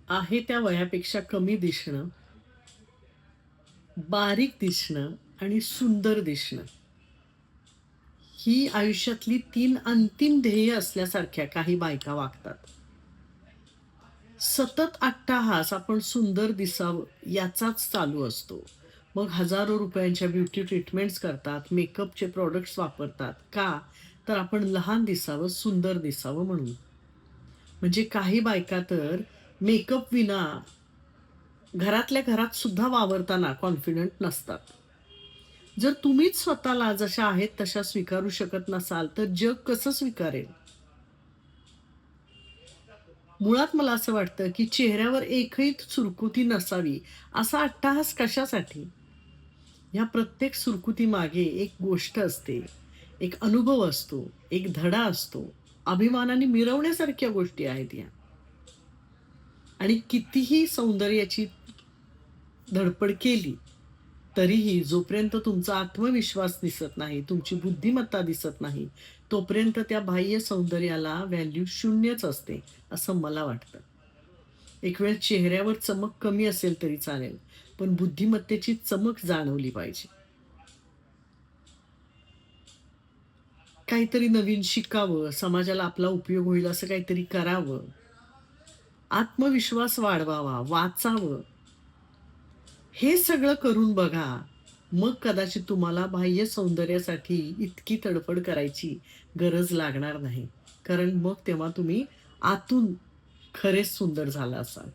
आहे त्या वयापेक्षा कमी दिसणं, बारीक दिसणं आणि सुंदर दिसणं. ही आयुष्यातली 3 अंतिम ध्येय असल्यासारख्या काही बायका वागतात. सतत अट्टाहास आपण सुंदर दिसावं याचाच चालू असतो. मग हजारो रुपयांच्या ब्युटी ट्रीटमेंट्स करतात, मेकअपचे प्रॉडक्ट्स वापरतात. का? तर आपण लहान दिसावं, सुंदर दिसावं म्हणून. म्हणजे काही बायका तर मेकअप विना घरातल्या घरात सुद्धा वावरताना कॉन्फिडंट नसतात. जर तुम्हीच स्वतःला जशा आहेत तशा स्वीकारू शकत नसाल, तर जग कसं स्वीकारेल? मुळात मला असं वाटतं, की चेहऱ्यावर एकही सुरकुती नसावी, असा अट्टाहास कशासाठी? ह्या प्रत्येक सुरकुतीमागे एक गोष्ट असते, एक अनुभव असतो, एक धडा असतो. अभिमानाने मिरवण्यासारख्या गोष्टी आहेत ह्या. आणि कितीही सौंदर्याची धडपड केली, तरीही जोपर्यंत तुमचा आत्मविश्वास दिसत नाही, तुमची बुद्धिमत्ता दिसत नाही, तोपर्यंत त्या बाह्य सौंदर्याला व्हॅल्यू शून्यच असते, असं मला वाटतं. एक वेळ चेहऱ्यावर चमक कमी असेल तरी चालेल, पण बुद्धिमत्तेची चमक जाणवली पाहिजे. काहीतरी नवीन शिकावं, समाजाला आपला उपयोग होईल असं काहीतरी करावं, आत्मविश्वास वाढवावा, वाचावं, हे सगळं करून बघा. मग कदाचित तुम्हाला बाह्य सौंदर्यासाठी इतकी तडफड करायची गरज लागणार नाही. कारण मग तेव्हा तुम्ही आतून खरेच सुंदर झाला असाल.